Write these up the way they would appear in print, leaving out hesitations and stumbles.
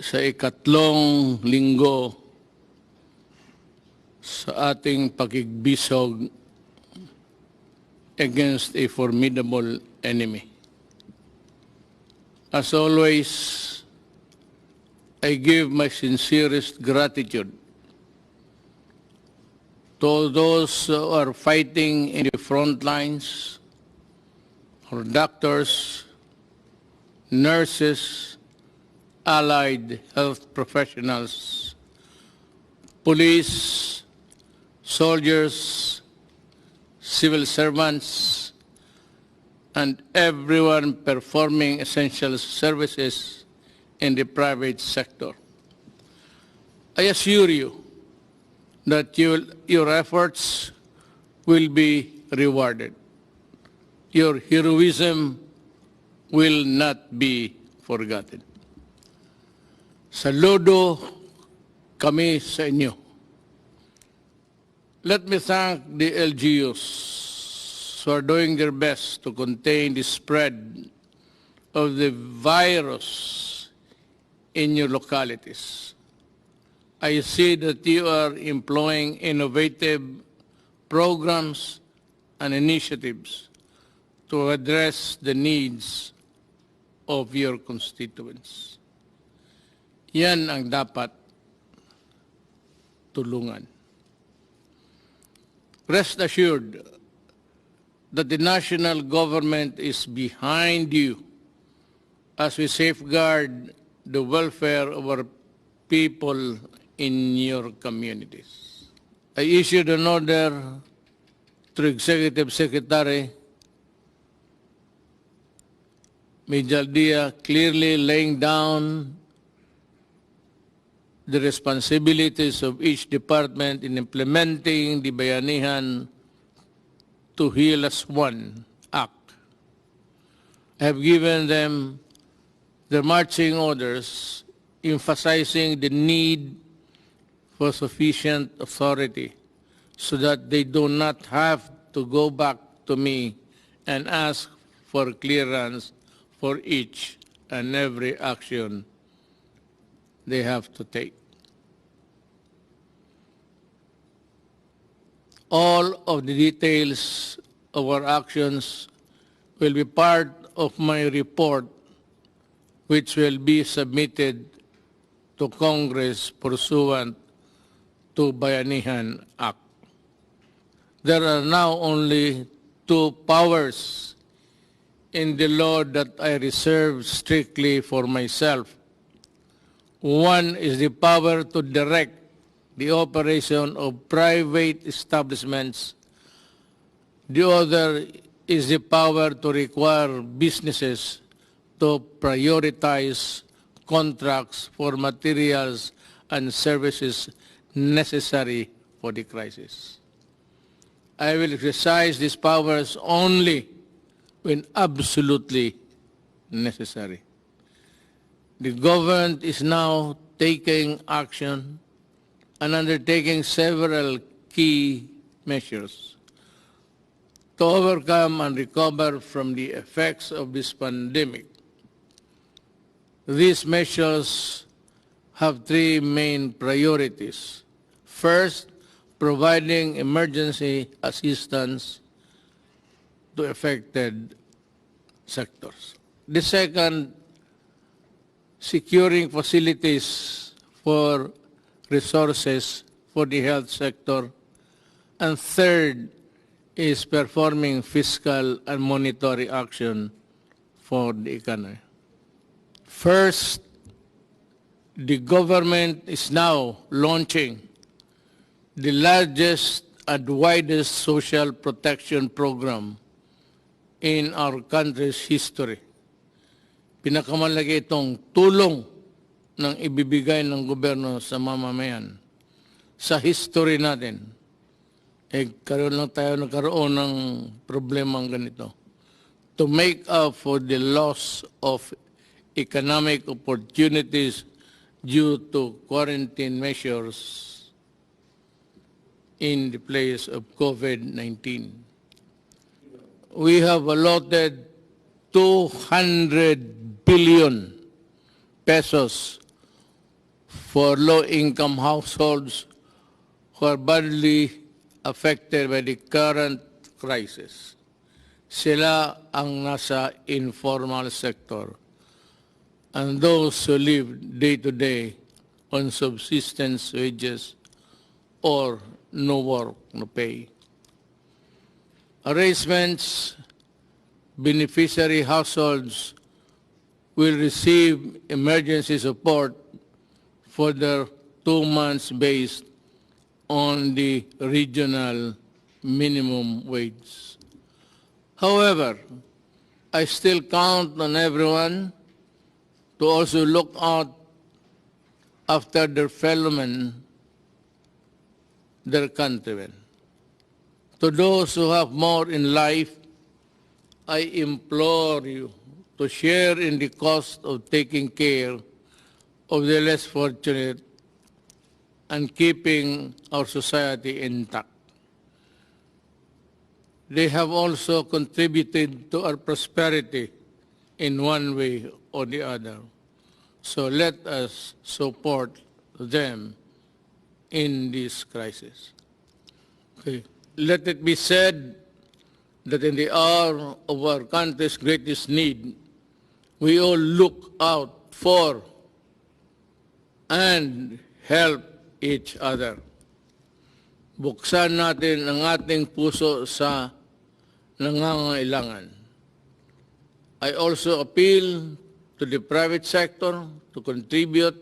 sa ikatlong linggo sa ating pakigbisog against a formidable enemy. As always, I give my sincerest gratitude to all those who are fighting in the front lines, our doctors, nurses, allied health professionals, police, soldiers, civil servants, and everyone performing essential services in the private sector. I assure you that your efforts will be rewarded. Your heroism will not be forgotten. Saludo kami sa inyo. Let me thank the LGUs who are doing their best to contain the spread of the virus in your localities. I see that you are employing innovative programs and initiatives to address the needs of your constituents. Yan ang dapat tulungan. Rest assured that the national government is behind you as we safeguard the welfare of our people in your communities. I issued an order to Executive Secretary Mijaldea clearly laying down the responsibilities of each department in implementing the Bayanihan to Heal as One Act. I have given them their marching orders emphasizing the need for sufficient authority so that they do not have to go back to me and ask for clearance for each and every action they have to take. All of the details of our actions will be part of my report, which will be submitted to Congress pursuant to Bayanihan Act. There are now only two powers in the law that I reserve strictly for myself. One is the power to direct the operation of private establishments. The other is the power to require businesses to prioritize contracts for materials and services necessary for the crisis. I will exercise these powers only when absolutely necessary. The government is now taking action and undertaking several key measures to overcome and recover from the effects of this pandemic. These measures have three main priorities. First, providing emergency assistance to affected sectors. The second, securing facilities for resources for the health sector. And third is performing fiscal and monetary action for the economy. First, the government is now launching the largest and widest social protection program in our country's history. Pinakamalaki itong tulong ng ibibigay ng gobyerno sa mamamayan sa history natin. Nagkaroon ng problemang ganito. To make up for the loss of economic opportunities due to quarantine measures in the place of COVID-19. We have allotted 200 billion pesos for low-income households who are badly affected by the current crisis. Sila ang nasa informal sector and those who live day-to-day on subsistence wages or no work, no pay. Arrangements, beneficiary households will receive emergency support for their 2 months based on the regional minimum wage. However, I still count on everyone to also look out after their fellow men, their countrymen. To those who have more in life, I implore you to share in the cost of taking care of the less fortunate and keeping our society intact. They have also contributed to our prosperity in one way or the other. So let us support them in this crisis. Okay. Let it be said that in the hour of our country's greatest need, we all look out for and help each other. Buksan natin ang ating puso sa nangangailangan. I also appeal to the private sector to contribute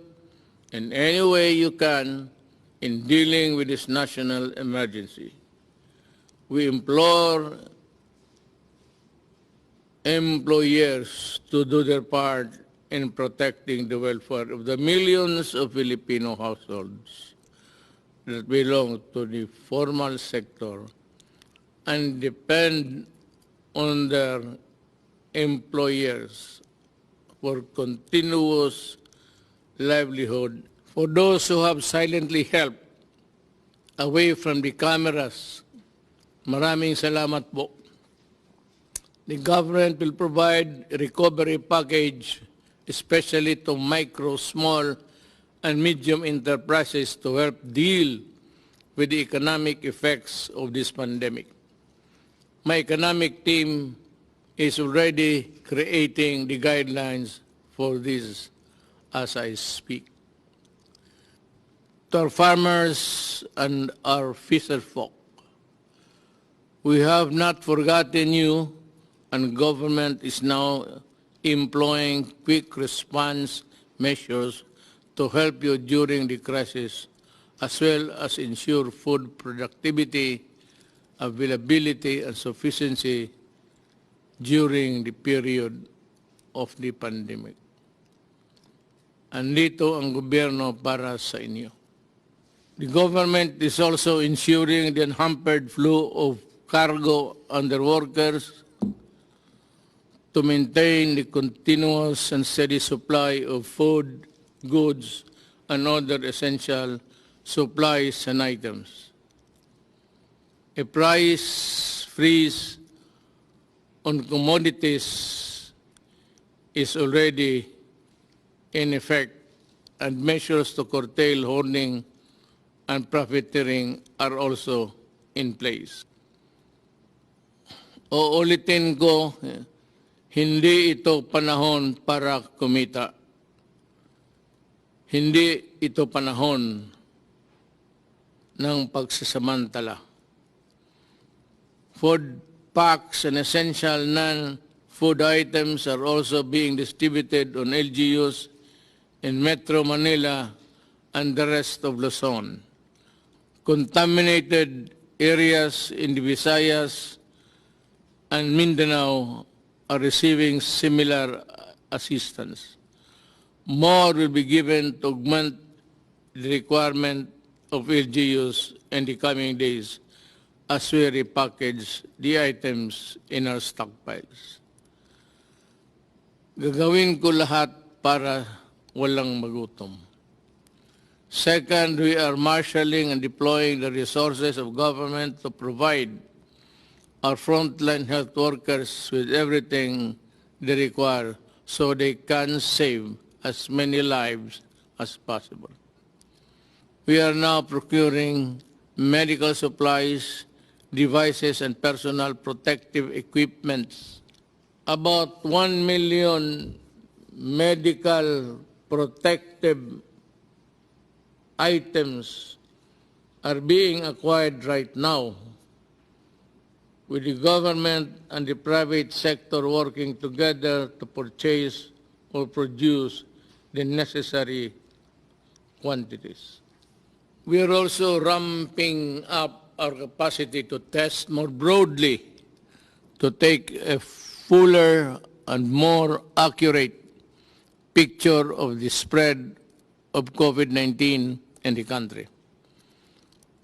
in any way you can in dealing with this national emergency. We implore employers to do their part in protecting the welfare of the millions of Filipino households that belong to the formal sector and depend on their employers for continuous livelihood. For those who have silently helped away from the cameras, maraming salamat po. The government will provide a recovery package, especially to micro, small, and medium enterprises to help deal with the economic effects of this pandemic. My economic team is already creating the guidelines for this as I speak. To our farmers and our fisher folk, we have not forgotten you, and government is now employing quick response measures to help you during the crisis, as well as ensure food productivity, availability, and sufficiency during the period of the pandemic. Andito ang gobyerno para sa inyo. The government is also ensuring the unhampered flow of cargo and their workers to maintain the continuous and steady supply of food, goods, and other essential supplies and items. A price freeze on commodities is already in effect, and measures to curtail hoarding and profiteering are also in place. Uulitin ko, hindi ito panahon para kumita. Hindi ito panahon ng pagsasamantala. Food packs and essential non-food items are also being distributed on LGUs in Metro Manila and the rest of Luzon. Contaminated areas in the Visayas and Mindanao are receiving similar assistance. More will be given to augment the requirement of LGUs in the coming days as we repackage the items in our stockpiles. Gagawin ko lahat para walang magutom. Second, we are marshalling and deploying the resources of government to provide our frontline health workers with everything they require so they can save as many lives as possible. We are now procuring medical supplies, devices, and personal protective equipments. About 1 million medical protective items are being acquired right now, with the government and the private sector working together to purchase or produce the necessary quantities. We are also ramping up our capacity to test more broadly, to take a fuller and more accurate picture of the spread of COVID-19 in the country.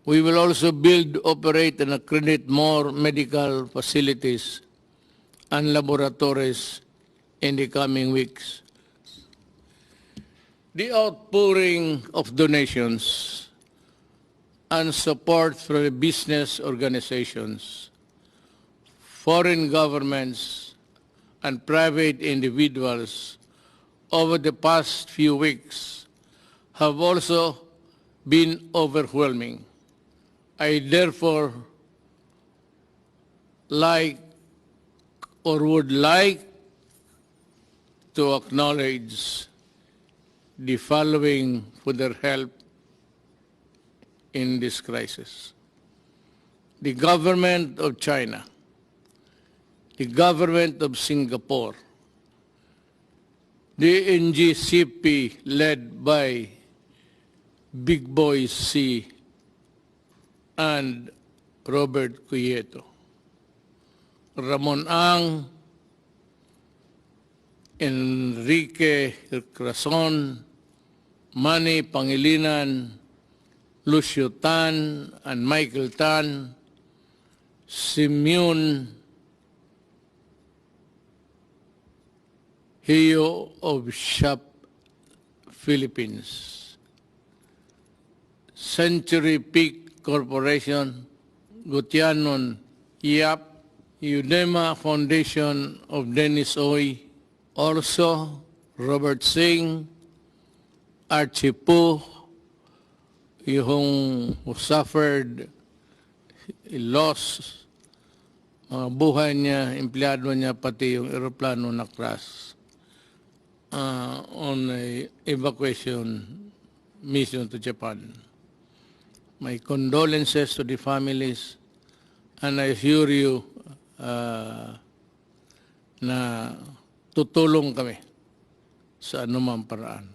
We will also build, operate, and accredit more medical facilities and laboratories in the coming weeks. The outpouring of donations and support from the business organizations, foreign governments, and private individuals over the past few weeks have also been overwhelming. I therefore would like to acknowledge the following for their help in this crisis: the government of China, the government of Singapore, the NGCP led by Big Boy C and Robert Cuyeto, Ramon Ang, Enrique Crason, Manny Pangilinan, Lucio Tan and Michael Tan, Simeon Hio of Shop Philippines, Century Peak Corporation, Gutianon Yap, Udema Foundation of Dennis Oy, also Robert Singh, Archie Po, yung who suffered a loss, mga buhay niya, empleyado niya, pati yung aeroplano na crash on a evacuation mission to Japan. My condolences to the families, and I assure you na tutulong kami sa anumang paraan.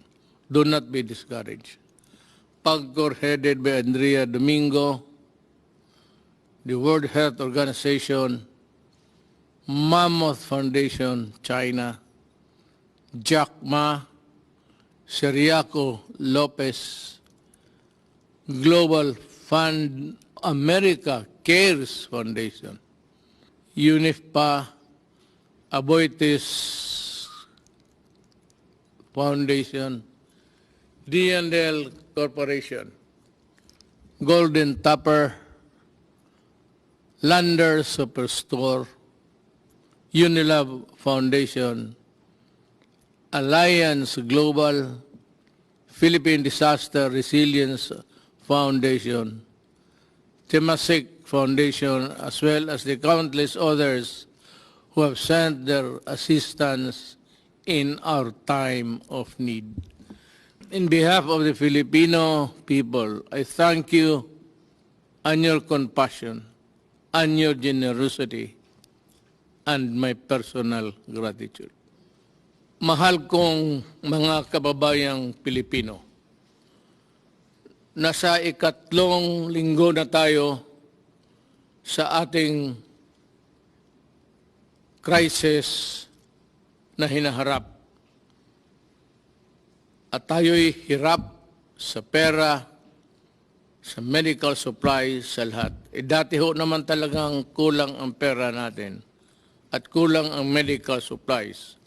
Do not be discouraged. PAGCOR headed by Andrea Domingo, the World Health Organization, Mammoth Foundation, China, Jack Ma, Seriaco Lopez, Global Fund America Cares Foundation, UNIFPA, Aboitiz Foundation, D&L Corporation, Golden Tupper, Lander Superstore, Unilab Foundation, Alliance Global, Philippine Disaster Resilience Foundation, Temasek Foundation, as well as the countless others who have sent their assistance in our time of need. In behalf of the Filipino people, I thank you and your compassion and your generosity and my personal gratitude. Mahal kong mga kababayang Pilipino, nasa ikatlong linggo na tayo sa ating crisis na hinaharap. At tayo'y hirap sa pera, sa medical supplies, sa lahat. Dati ho naman talagang kulang ang pera natin at kulang ang medical supplies.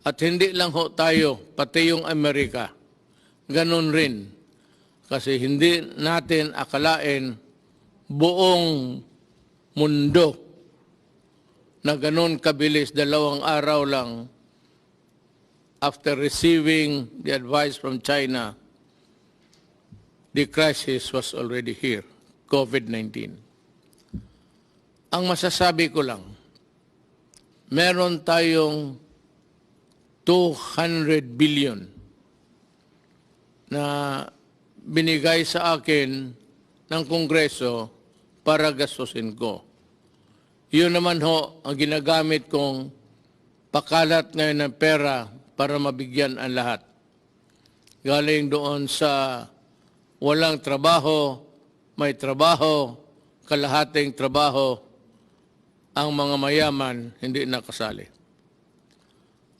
At hindi lang ho tayo, pati yung Amerika, ganun rin. Kasi hindi natin akalain buong mundo na ganun kabilis, 2 araw lang, after receiving the advice from China, the crisis was already here, COVID-19. Ang masasabi ko lang, meron tayong 200 billion na binigay sa akin ng Kongreso para gastusin ko. Yun naman ho ang ginagamit kong pakalat ngayon ng pera para mabigyan ang lahat. Galing doon sa walang trabaho, may trabaho, kalahating trabaho, ang mga mayaman hindi nakasali.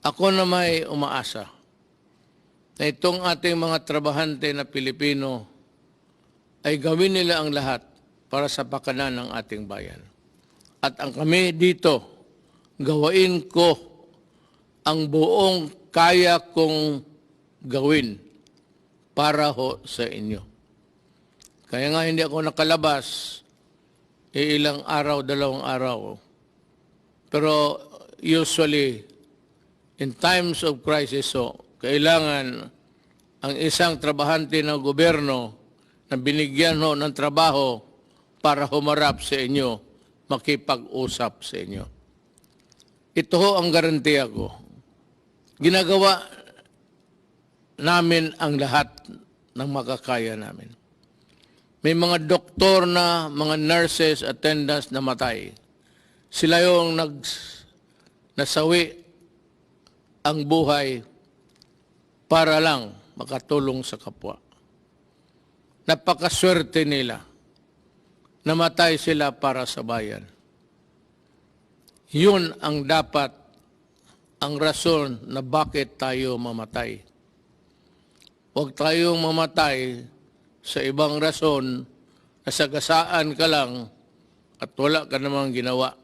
Ako na may umaasa na itong ating mga trabahante na Pilipino ay gawin nila ang lahat para sa pakanan ng ating bayan. At ang kami dito, gawain ko ang buong kaya kong gawin para ho sa inyo. Kaya nga hindi ako nakalabas, ilang araw, 2 araw. Pero usually, in times of crisis, kailangan ang isang trabahante ng gobyerno na binigyan ho ng trabaho para humarap sa inyo, makipag-usap sa inyo. Ito ho ang garantiya ko. Ginagawa namin ang lahat ng makakaya namin. May mga doktor na, mga nurses, attendants na matay. Sila yung nasawi ang buhay para lang makatulong sa kapwa. Napakaswerte nila. Namatay sila para sa bayan. Yun ang dapat, ang rason na bakit tayo mamatay. Huwag tayong mamatay sa ibang rason na sagasaan ka lang at wala ka namang ginawa.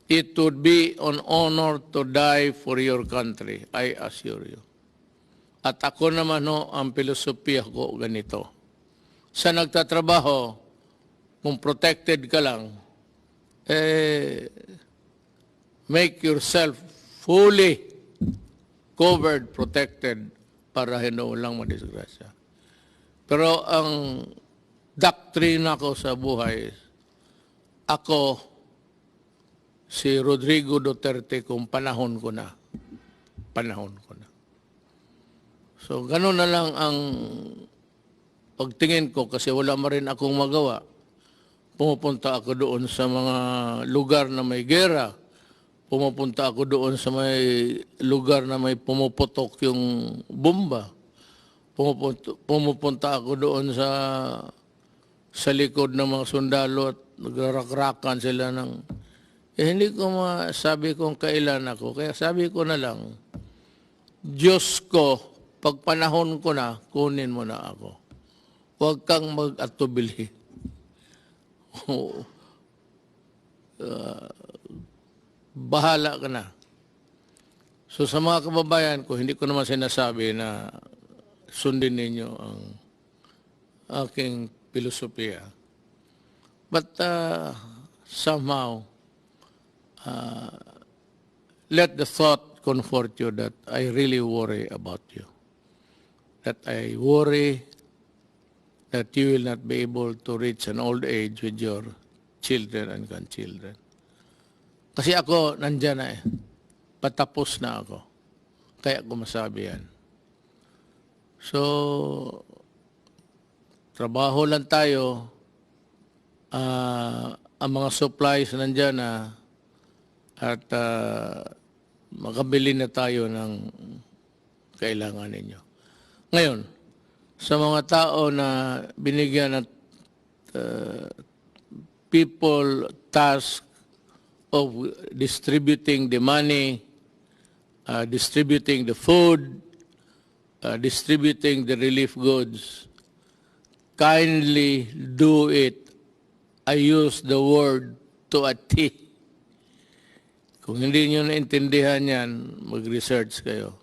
It would be an honor to die for your country, I assure you. At ako naman ang filosofiya ko ganito. Sa nagtatrabaho, kung protected ka lang, make yourself fully covered, protected, para hindi lang madisgrasya. Pero ang doktrina ko sa buhay, ako, si Rodrigo Duterte, kung panahon ko na. So, gano'n na lang ang pagtingin ko kasi wala ma rin akong magawa. Pumupunta ako doon sa mga lugar na may gera. Pumupunta ako doon sa may lugar na may pumuputok yung bomba. Pumupunta ako doon sa likod ng mga sundalo at nagrakrakan sila ng... hindi ko masabi kung kailan ako. Kaya sabi ko na lang, Diyos ko, pag panahon ko na, kunin mo na ako. Huwag kang mag-atubili. Bahala ka na. So sa mga kababayan ko, hindi ko naman sinasabi na sundin ninyo ang aking filosofiya. But somehow, let the thought comfort you that I really worry about you. That I worry that you will not be able to reach an old age with your children and grandchildren. Kasi ako, nandyan na patapos na ako. Kaya ko masabi yan. So, trabaho lang tayo. Ang mga supplies nandyan na at makabili na tayo ng kailangan ninyo. Ngayon, sa mga tao na binigyan ng people task of distributing the money, distributing the food, distributing the relief goods, kindly do it. I use the word to a T. Kung hindi nyo naintindihan yan, mag-research kayo.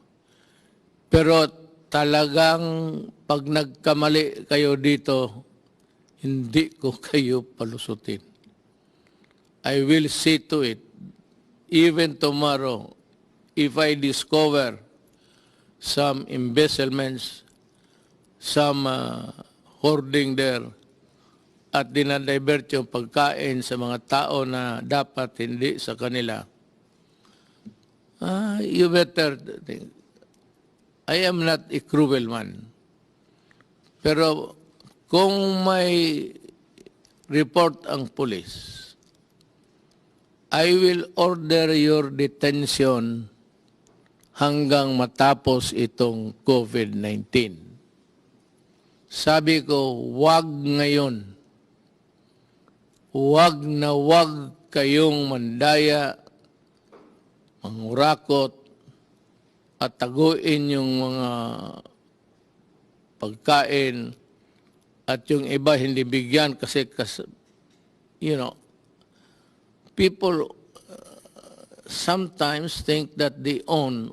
Pero talagang pag nagkamali kayo dito, hindi ko kayo palusutin. I will see to it, even tomorrow, if I discover some embezzlements, some hoarding there, at dinadivert yung pagkain sa mga tao na dapat hindi sa kanila. You better think. I am not a cruel man. Pero kung may report ang pulis, I will order your detention hanggang matapos itong COVID-19. Sabi ko, wag ngayon. Wag na wag kayong mandaya, mangurakot, at taguin yung mga pagkain at yung iba hindi bigyan kasi you know, people sometimes think that they own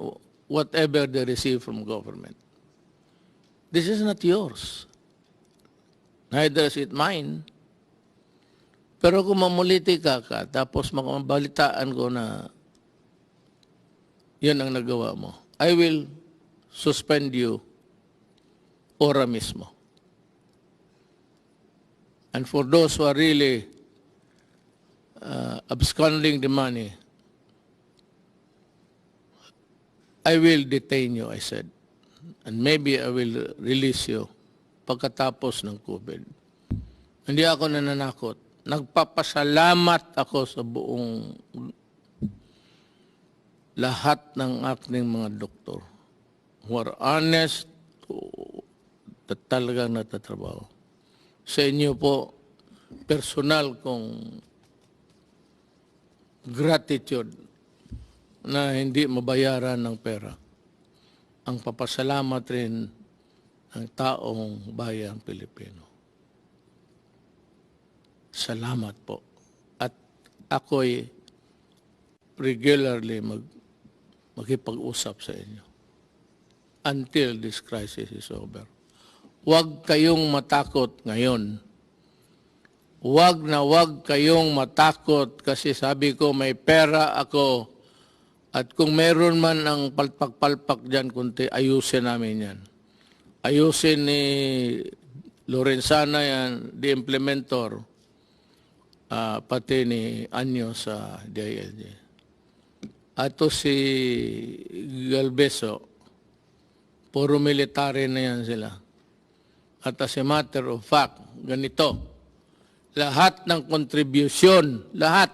whatever they receive from government. This is not yours. Neither is it mine. Pero kung mamuliti ka tapos makabalitaan ko na yun ang nagawa mo, I will suspend you ora mismo. And for those who are really absconding the money, I will detain you, I said. And maybe I will release you pagkatapos ng COVID. Hindi ako nananakot. Nagpapasalamat ako sa buong lahat ng aking mga doktor who are honest, at talagang natatrabaho. Sa inyo po, personal kong gratitude na hindi mabayaran ng pera. Ang papasalamat rin ng taong bayang Pilipino. Salamat po. At ako'y regularly makipag-usap sa inyo until this crisis is over. Huwag kayong matakot ngayon. Huwag na huwag kayong matakot kasi sabi ko may pera ako at kung meron man ang palpak-palpak dyan kunti, ayusin namin yan. Ayusin ni Lorenzana yan, the implementor, pati ni Anyo sa DILG. Ato si Galbeso, puro military na yan sila. At as a matter of fact, ganito, lahat ng contribution, lahat,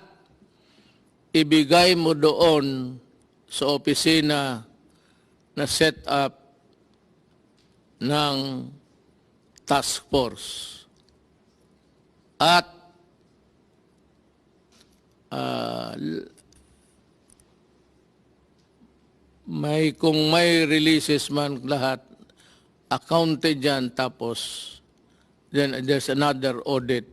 ibigay mo doon sa opisina na set up ng task force. At kung may releases man lahat, accounted dyan, tapos then there's another audit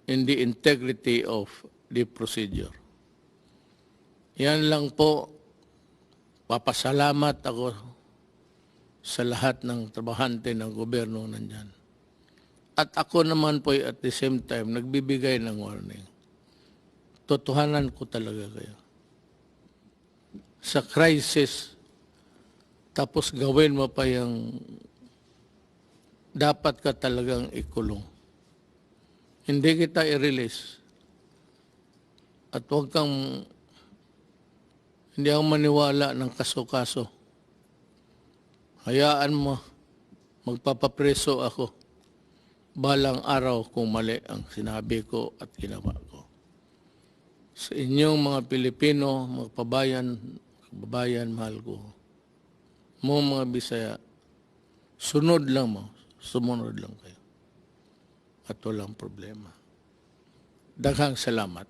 in the integrity of the procedure. Yan lang po, papasalamat ako sa lahat ng trabahante ng gobyerno nandyan. At ako naman po at the same time, nagbibigay ng warning. Totohanan ko talaga kayo. Sa crisis, tapos gawin mo pa yung dapat ka talagang ikulong. Hindi kita i-release. At huwag kang, hindi ako maniwala ng kaso-kaso. Hayaan mo, magpapapreso ako. Balang araw kung mali ang sinabi ko at ginawa ko. Sa inyong mga Pilipino, mga kababayan, mahal ko. Mo mga Bisaya, sunod lang mo. Sumunod lang kayo. At walang problema. Daghang salamat.